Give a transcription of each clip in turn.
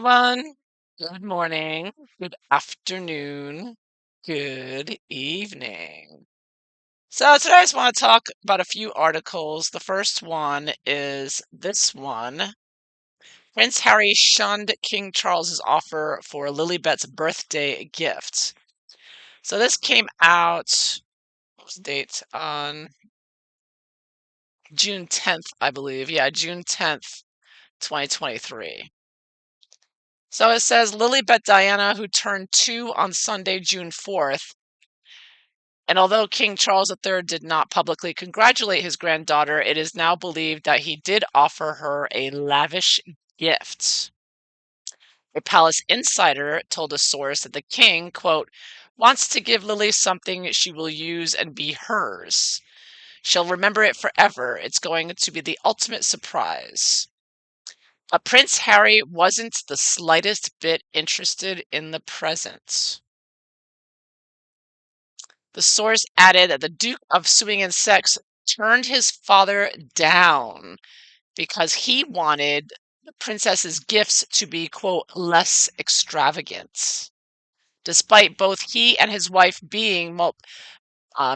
everyone. Good morning, good afternoon, good evening. So today I just want to talk about a few articles. The first one is this one. Prince Harry shunned King Charles's offer for Lilibet's birthday gift. So this came out, what was the date? On June 10th, I believe. Yeah, June 10th, 2023. So it says Lilibet Diana, who turned 2 on Sunday, June 4th, and although King Charles III did not publicly congratulate his granddaughter, it is now believed that he did offer her a lavish gift. A palace insider told a source that the king, quote, wants to give Lily something she will use and be hers. She'll remember it forever. It's going to be the ultimate surprise. Prince Harry wasn't the slightest bit interested in the present. The source added that the Duke of Sussex turned his father down because he wanted the princess's gifts to be, quote, less extravagant. Despite both he and his wife being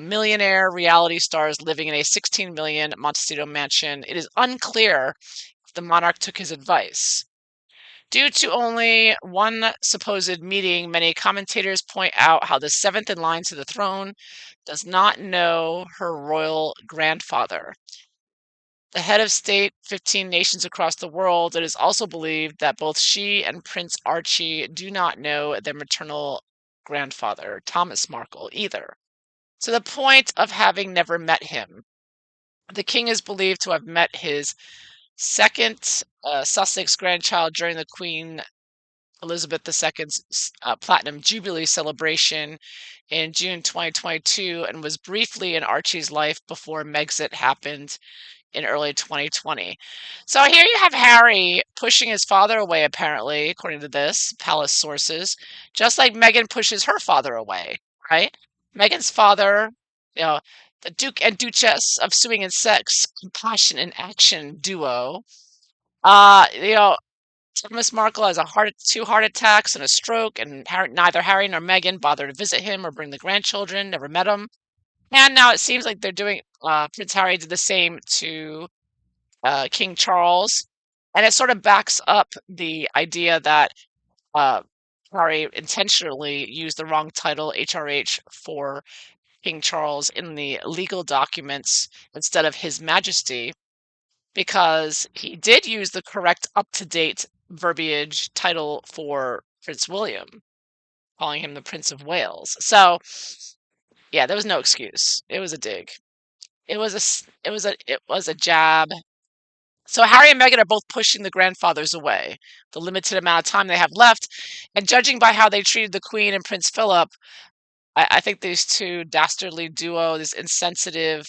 millionaire reality stars living in a 16 million Montecito mansion, it is unclear if the monarch took his advice. Due to only one supposed meeting, many commentators point out how the seventh in line to the throne does not know her royal grandfather. The head of state, 15 nations across the world, it is also believed that both she and Prince Archie do not know their maternal grandfather, Thomas Markle, either, to the point of having never met him. The king is believed to have met his second Sussex grandchild during the Queen Elizabeth II's Platinum Jubilee celebration in June 2022 and was briefly in Archie's life before Megxit happened in early 2020. So here you have Harry pushing his father away, apparently, according to this, palace sources, just like Meghan pushes her father away, right? Meghan's father, you know, the Duke and Duchess of Sussex, compassion and action duo. You know, Thomas Markle has two heart attacks and a stroke, and neither Harry nor Meghan bother to visit him or bring the grandchildren, never met him. And now it seems like they're doing, Prince Harry did the same to King Charles. And it sort of backs up the idea that uh, Harry intentionally used the wrong title, HRH, for King Charles in the legal documents instead of His Majesty, because he did use the correct up-to-date verbiage title for Prince William, calling him the Prince of Wales. So, yeah, there was no excuse. It was a dig. It was a jab. So Harry and Meghan are both pushing the grandfathers away, the limited amount of time they have left, and judging by how they treated the Queen and Prince Philip, I think these two dastardly duo, these insensitive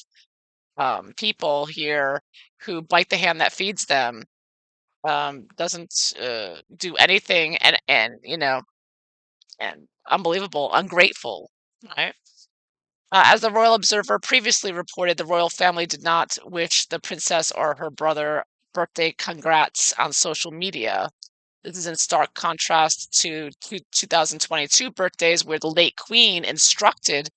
people here who bite the hand that feeds them, doesn't do anything, and and unbelievable, ungrateful, right? As the Royal Observer previously reported, the royal family did not wish the princess or her brother birthday congrats on social media. This is in stark contrast to 2022 birthdays, where the late Queen instructed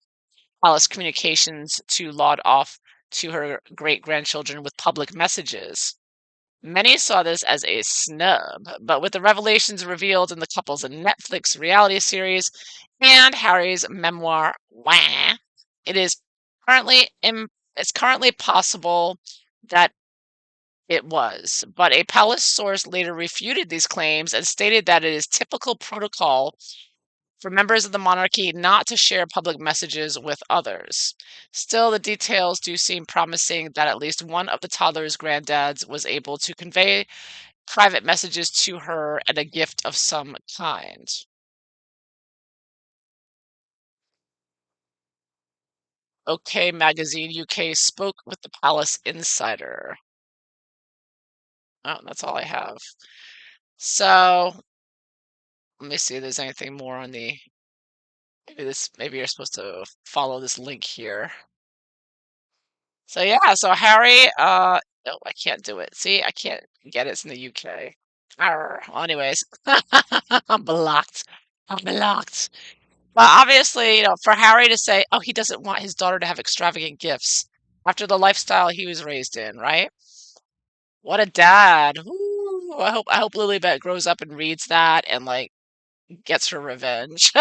Palace Communications to laud off to her great grandchildren with public messages. Many saw this as a snub, but with the revelations revealed in the couple's Netflix reality series and Harry's memoir, Wah, it is currently possible that it was. But a palace source later refuted these claims and stated that it is typical protocol for members of the monarchy not to share public messages with others. Still, the details do seem promising that at least one of the toddler's granddads was able to convey private messages to her and a gift of some kind. OK Magazine UK spoke with the palace insider. Oh, that's all I have. So let me see if there's anything more on the maybe you're supposed to follow this link here. So yeah, so Harry, oh, I can't do it. See, I can't get it. It's in the UK. Arr. Well, anyways, I'm blocked. I'm blocked. But obviously, for Harry to say, oh, he doesn't want his daughter to have extravagant gifts after the lifestyle he was raised in, right? What a dad. Ooh, I hope Lilibet grows up and reads that and like gets her revenge.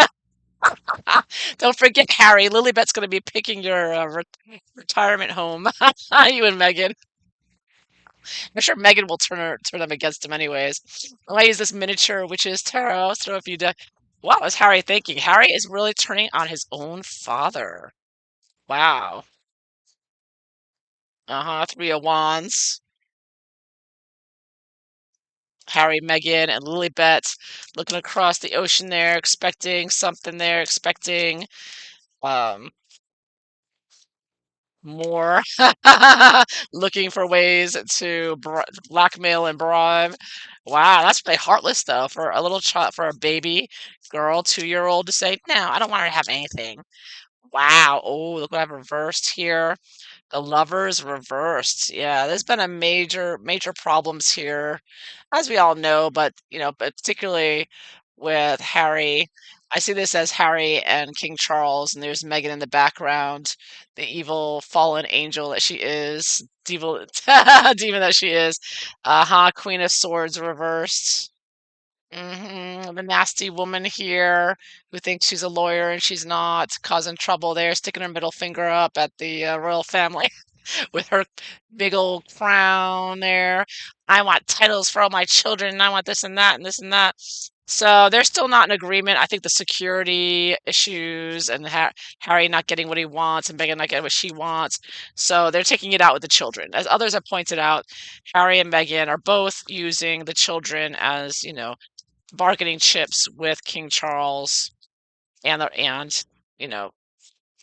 Don't forget Harry. Lilibet's going to be picking your retirement home. You and Meghan. I'm sure Meghan will turn them against him anyways. I use this miniature witch's tarot. Throw a few. What was Harry thinking? Harry is really turning on his own father. Wow. Uh-huh. Three of Wands. Harry, Meghan, and Lilibet looking across the ocean there, expecting something there, expecting um more, looking for ways to blackmail and bribe. Wow, that's really heartless though for a little child, for a baby girl, 2-year old to say, no, I don't want her to have anything. Wow. Oh, look what I've reversed here. The lovers reversed. Yeah, there's been a major problems here, as we all know, but particularly with Harry. I see this as Harry and King Charles, and there's Meghan in the background, the evil fallen angel that she is, devil demon that she is. Queen of Swords reversed. The nasty woman here who thinks she's a lawyer and she's not, causing trouble there, sticking her middle finger up at the royal family with her big old crown there. I want titles for all my children, and I want this and that and this and that. So they're still not in agreement. I think the security issues and Harry not getting what he wants and Meghan not getting what she wants. So they're taking it out with the children. As others have pointed out, Harry and Meghan are both using the children as, bargaining chips with King Charles and you know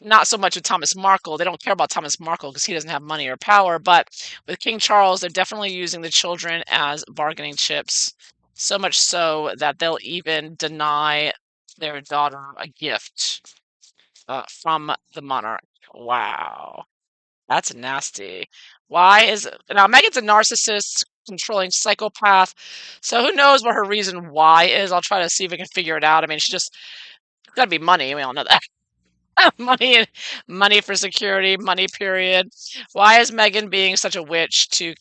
not so much with Thomas Markle. They don't care about Thomas Markle because he doesn't have money or power. But with King Charles, they're definitely using the children as bargaining chips. So much so that they'll even deny their daughter a gift from the monarch. Wow, that's nasty. Why is now Megan's a narcissist, controlling psychopath. So who knows what her reason why is? I'll try to see if we can figure it out. I mean, she just gotta be money. We all know that. Money, money for security, money period. Why is Meghan being such a witch to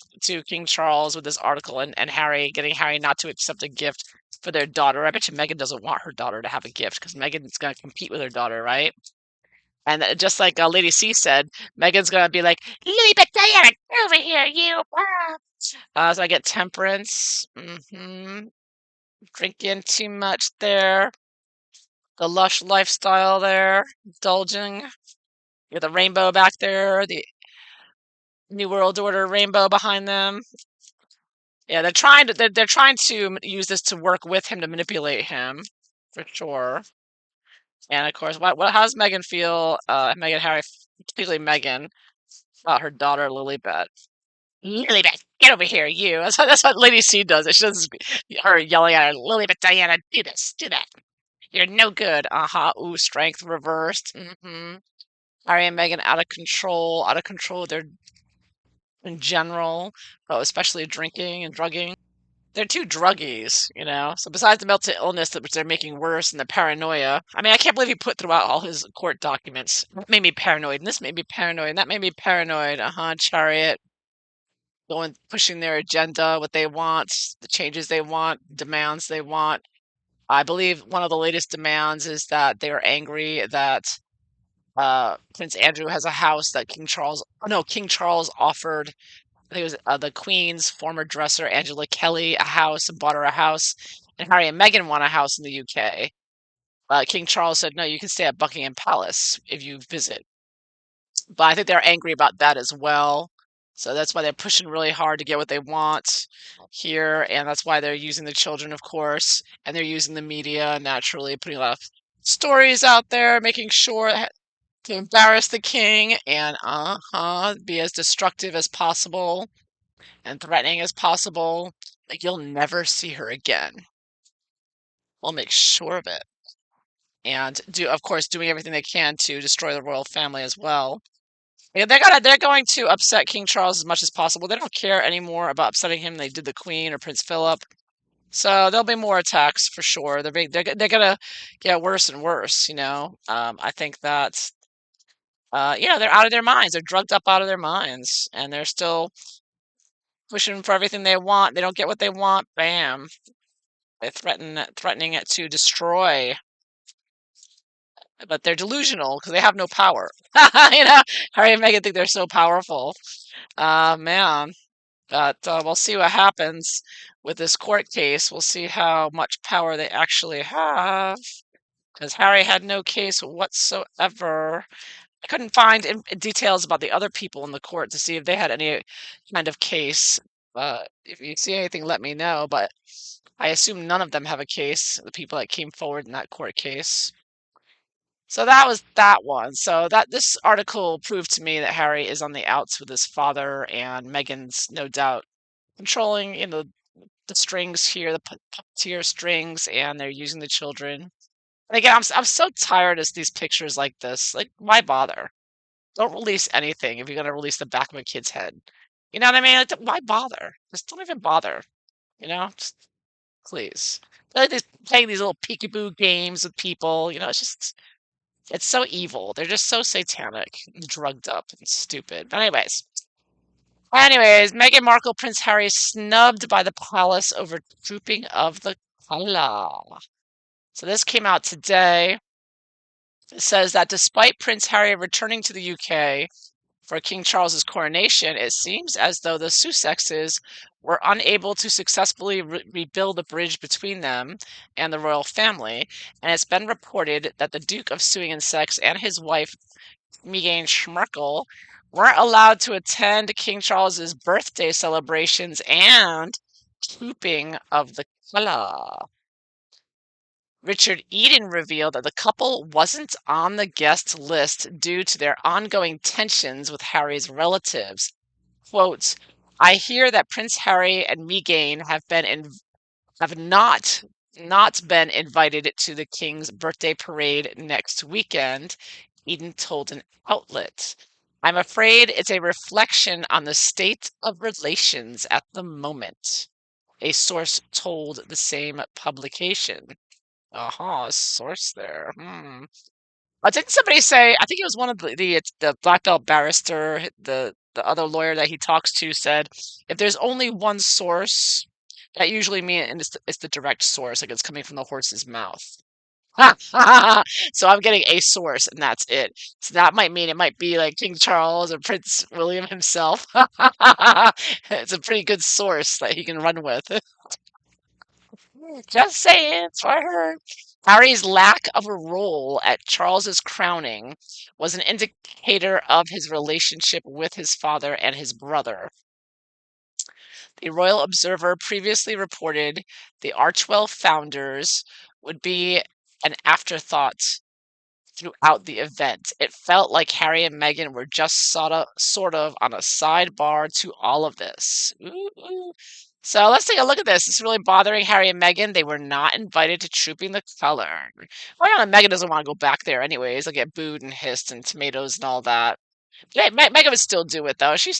King Charles with this article and Harry getting Harry not to accept a gift for their daughter? I bet you Meghan doesn't want her daughter to have a gift because Meghan's going to compete with her daughter, right? And just like Lady C said, Meghan's going to be like, Lily, but Diana, over here, you. So I get temperance. Drinking too much there. The lush lifestyle there, indulging. Get the rainbow back there, the New World Order rainbow behind them. Yeah, they're trying to use this to work with him to manipulate him, for sure. And of course, how does Meghan feel? Meghan Harry, particularly Meghan, about her daughter Lilibet. Lilibet, get over here, you. That's what Lady C does. She does her yelling at her, Lilibet, Diana, do this, do that. You're no good. Ooh, strength reversed. Harry and Meghan out of control with their in general, but especially drinking and drugging. They're two druggies. So besides the mental illness that which they're making worse and the paranoia, I mean, I can't believe he put throughout all his court documents. That made me paranoid, and this made me paranoid, and that made me paranoid. Chariot going pushing their agenda, what they want, the changes they want, demands they want. I believe one of the latest demands is that they are angry that Prince Andrew has a house that King Charles offered. I think it was the Queen's former dresser, Angela Kelly, a house and bought her a house. And Harry and Meghan want a house in the UK. King Charles said, no, you can stay at Buckingham Palace if you visit. But I think they're angry about that as well. So that's why they're pushing really hard to get what they want here. And that's why they're using the children, of course. And they're using the media, naturally, putting a lot of stories out there, making sure to embarrass the king and be as destructive as possible and threatening as possible. Like you'll never see her again. We'll make sure of it. And of course, doing everything they can to destroy the royal family as well. Yeah, they're going to upset King Charles as much as possible. They don't care anymore about upsetting him. They did the Queen or Prince Philip. So there'll be more attacks for sure. They're gonna get worse and worse. I think that they're out of their minds. They're drugged up out of their minds, and they're still pushing for everything they want. They don't get what they want. Bam! They threatening it to destroy, but they're delusional because they have no power. you know, Harry and Meghan think they're so powerful. Man. But we'll see what happens with this court case. We'll see how much power they actually have. Because Harry had no case whatsoever. I couldn't find details about the other people in the court to see if they had any kind of case. If you see anything, let me know. But I assume none of them have a case, the people that came forward in that court case. So that was that one. So that this article proved to me that Harry is on the outs with his father, and Meghan's no doubt controlling, the strings here, the puppeteer strings, and they're using the children. And again, I'm so tired of these pictures like this. Like, why bother? Don't release anything if you're gonna release the back of a kid's head. You know what I mean? Like, why bother? Just don't even bother. Just please. Like playing these little peekaboo games with people. It's so evil. They're just so satanic, and drugged up, and stupid. But anyways, Meghan Markle, Prince Harry snubbed by the palace over trooping of the colour. So this came out today. It says that despite Prince Harry returning to the UK for King Charles's coronation, it seems as though the Sussexes were unable to successfully rebuild a bridge between them and the royal family, and it's been reported that the Duke of Sussex and his wife Meghan Markle weren't allowed to attend King Charles's birthday celebrations and trooping of the colour. Richard Eden revealed that the couple wasn't on the guest list due to their ongoing tensions with Harry's relatives. Quote, I hear that Prince Harry and Meghan have not been invited to the King's birthday parade next weekend, Eden told an outlet. I'm afraid it's a reflection on the state of relations at the moment, a source told the same publication. Uh-huh, a source there. Didn't somebody say, I think it was one of the black belt barrister, the other lawyer that he talks to said, if there's only one source, that usually means it's the direct source, like it's coming from the horse's mouth. So I'm getting a source, and that's it. So that might mean it might be like King Charles or Prince William himself. It's a pretty good source that he can run with. Just saying, that's what I heard. Harry's lack of a role at Charles's crowning was an indicator of his relationship with his father and his brother. The Royal Observer previously reported the Archewell founders would be an afterthought throughout the event. It felt like Harry and Meghan were just sort of on a sidebar to all of this. Ooh, ooh. So let's take a look at this. It's really bothering Harry and Meghan. They were not invited to Trooping the Color. Well, Meghan doesn't want to go back there anyways. They'll get booed and hissed and tomatoes and all that. Meghan would still do it though. She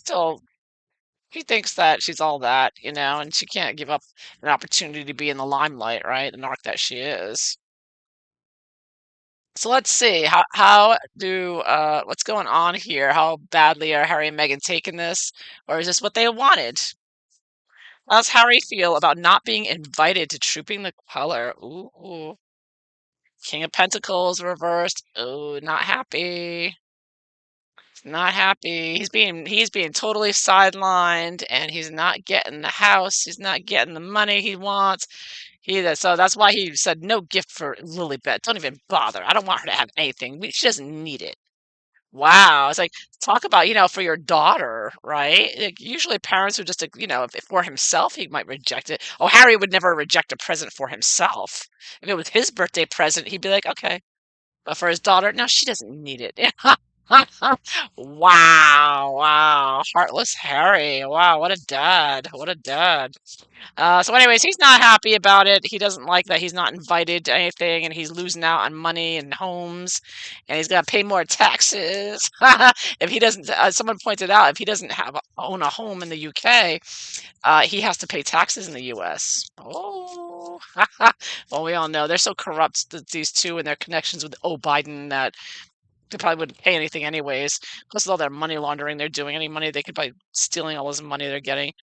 thinks that she's all that, and she can't give up an opportunity to be in the limelight, right? The narc that she is. So let's see how do what's going on here? How badly are Harry and Meghan taking this, or is this what they wanted? How does Harry feel about not being invited to Trooping the Color? Ooh, King of Pentacles reversed. Oh, not happy. Not happy. He's being totally sidelined, and he's not getting the house. He's not getting the money he wants. So that's why he said no gift for Lilibet. Don't even bother. I don't want her to have anything. She doesn't need it. Wow. It's like, talk about, for your daughter, right? Like, usually parents would just, if for himself, he might reject it. Oh, Harry would never reject a present for himself. If it was his birthday present, he'd be like, okay. But for his daughter, no, she doesn't need it. Wow, wow, heartless Harry. Wow, what a dad. What a dad. So anyways, he's not happy about it. He doesn't like that he's not invited to anything and he's losing out on money and homes and he's got to pay more taxes. If he doesn't, someone pointed out, if he doesn't own a home in the UK, he has to pay taxes in the US. Oh, well, we all know they're so corrupt, these two and their connections with Biden, that they probably wouldn't pay anything anyways. Plus, with all their money laundering they're doing, any money they could by stealing all this money they're getting.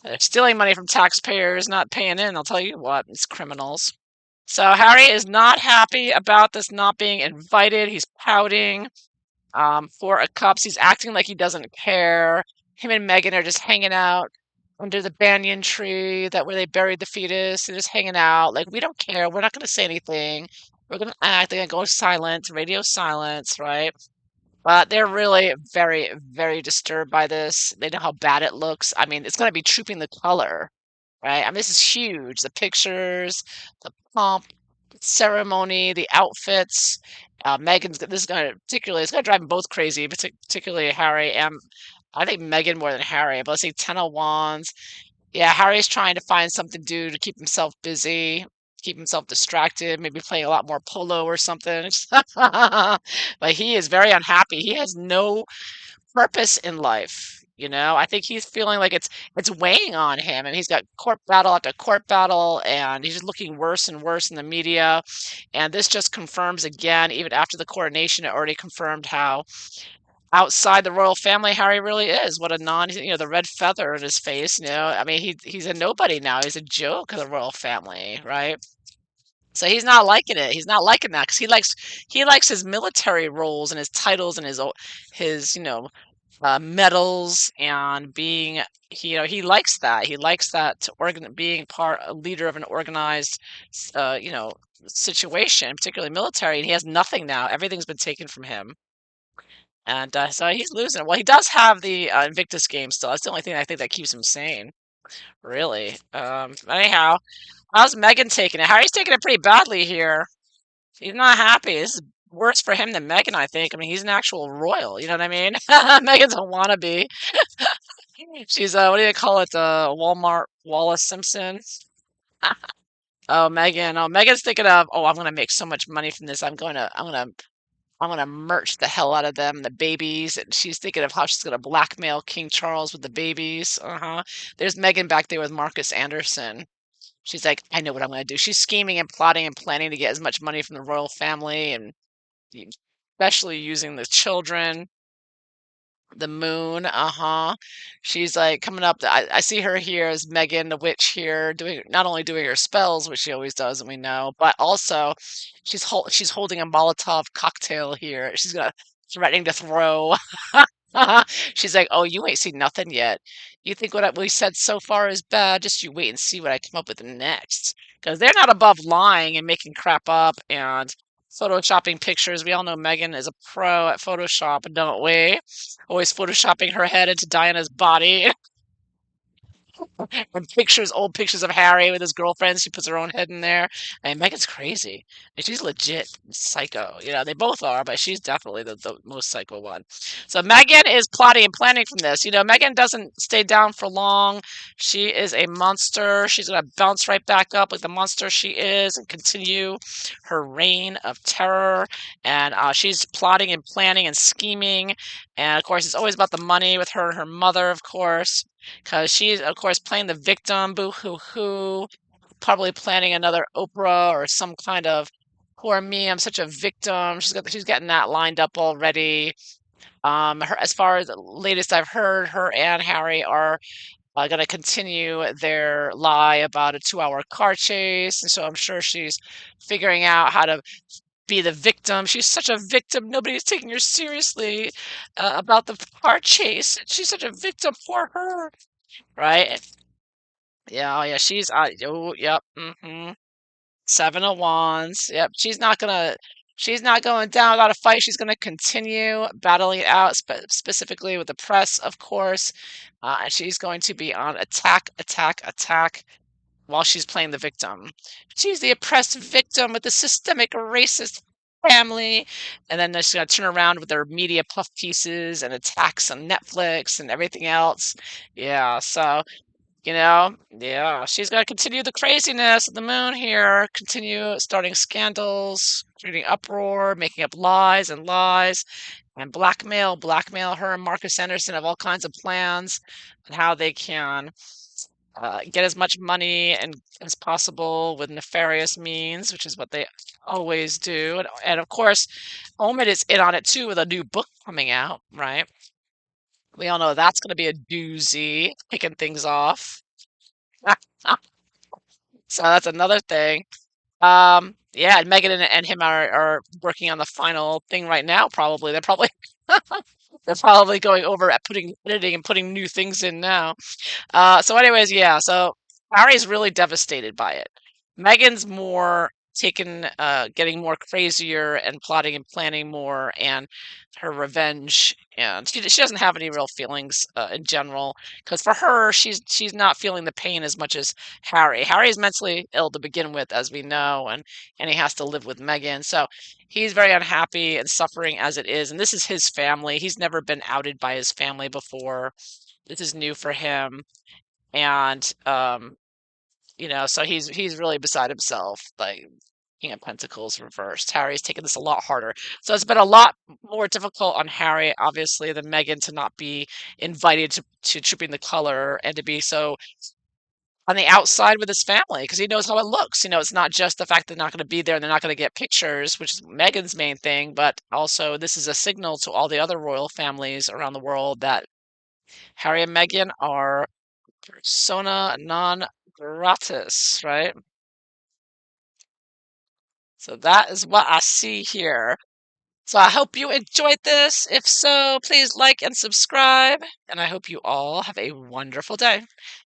They're stealing money from taxpayers, not paying in. I'll tell you what, it's criminals. So Harry is not happy about this not being invited. He's pouting. 4 of Cups. He's acting like he doesn't care. Him and Meghan are just hanging out under the banyan tree that where they buried the fetus. They're just hanging out. Like, we don't care. We're not going to say anything. We're going to act. They're going to go silent, radio silence, right? But they're really very, very disturbed by this. They know how bad it looks. I mean, it's going to be trooping the color, right? I mean, this is huge. The pictures, the pomp, the ceremony, the outfits. This is going to particularly, it's going to drive them both crazy, particularly Harry and I think Meghan more than Harry. But let's see, 10 of Wands. Yeah, Harry's trying to find something to do to keep himself busy, keep himself distracted, maybe playing a lot more polo or something. But he is very unhappy. He has no purpose in life. I think he's feeling like it's weighing on him, and he's got court battle after court battle, and he's just looking worse and worse in the media. And this just confirms again, even after the coronation, it already confirmed how outside the royal family Harry really is. What a the red feather in his face. I mean, he's a nobody now. He's a joke of the royal family, right? So he's not liking it. He's not liking that because he likes his military roles and his titles and his medals and being he likes that. He likes that to being a leader of an organized situation, particularly military, and he has nothing now. Everything's been taken from him. And so he's losing. Well, he does have the Invictus game still. That's the only thing I think that keeps him sane, really. Anyhow, how's Meghan taking it? Harry's taking it pretty badly here. He's not happy. This is worse for him than Meghan, I think. I mean, he's an actual royal. You know what I mean? Meghan's a wannabe. She's what do you call it? Walmart Wallace Simpson. Oh, Meghan. Oh, Meghan's thinking of, oh, I'm gonna make so much money from this. I'm gonna merch the hell out of them, the babies. And she's thinking of how she's gonna blackmail King Charles with the babies. Uh-huh. There's Meghan back there with Marcus Anderson. She's like, I know what I'm gonna do. She's scheming and plotting and planning to get as much money from the royal family and especially using the children. The moon, uh-huh. She's like coming up. I see her here as Megan the witch here, doing not only doing her spells, which she always does, and we know, but also she's holding a Molotov cocktail here. She's gonna threatening to throw. She's like, "Oh, you ain't seen nothing yet. You think what we said so far is bad? Just you wait and see what I come up with next." Because they're not above lying and making crap up and photoshopping pictures. We all know Megan is a pro at Photoshop, don't we? Always photoshopping her head into Diana's body. And old pictures of Harry with his girlfriends. She puts her own head in there. And Megan's crazy. And she's legit psycho. They both are, but she's definitely the most psycho one. So Megan is plotting and planning from this. Megan doesn't stay down for long. She is a monster. She's going to bounce right back up like the monster she is and continue her reign of terror. And she's plotting and planning and scheming. And of course, it's always about the money with her and her mother, of course, because she's, of course, playing the victim, boo hoo hoo, probably planning another Oprah or some kind of poor me, I'm such a victim. She's getting that lined up already. As far as the latest I've heard, her and Harry are going to continue their lie about a 2-hour car chase, and so I'm sure she's figuring out how to be the victim. She's such a victim. Nobody's taking her seriously about the car chase. She's such a victim. Poor her. Right? Yeah, oh yeah, oh, yep, 7 of Wands. Yep, she's not going down without a fight. She's gonna continue battling it out, specifically with the press, of course. And she's going to be on attack, attack, attack while she's playing the victim. She's the oppressed victim with the systemic racist family, and then they're just gonna turn around with their media puff pieces and attacks on Netflix and everything else. Yeah, so, yeah, she's gonna continue the craziness of the moon here, continue starting scandals, creating uproar, making up lies, and blackmail her and Marcus Anderson have all kinds of plans on how they can get as much money and as possible with nefarious means, which is what they always do. And of course, Omid is in on it too with a new book coming out, right? We all know that's going to be a doozy, kicking things off. So that's another thing. Yeah, and Megan and him are working on the final thing right now. Probably they're probably going over at putting editing and putting new things in now. So anyways, yeah, so Harry's really devastated by it. Megan's more taken, getting more crazier and plotting and planning more, and her revenge. And she doesn't have any real feelings in general, because for her, she's not feeling the pain as much as Harry. Harry is mentally ill to begin with, as we know, and he has to live with Megan. So he's very unhappy and suffering as it is. And this is his family. He's never been outed by his family before. This is new for him, and so he's really beside himself, like King of Pentacles reversed. Harry's taken this a lot harder, so it's been a lot more difficult on Harry, obviously, than Meghan to not be invited to Trooping the Color and to be so on the outside with his family because he knows how it looks. It's not just the fact they're not going to be there and they're not going to get pictures, which is Meghan's main thing, but also this is a signal to all the other royal families around the world that Harry and Meghan are persona non gratis, right? So that is what I see here. So I hope you enjoyed this. If so, please like and subscribe. And I hope you all have a wonderful day.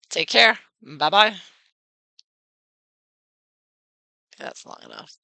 Take care. Bye bye. That's long enough.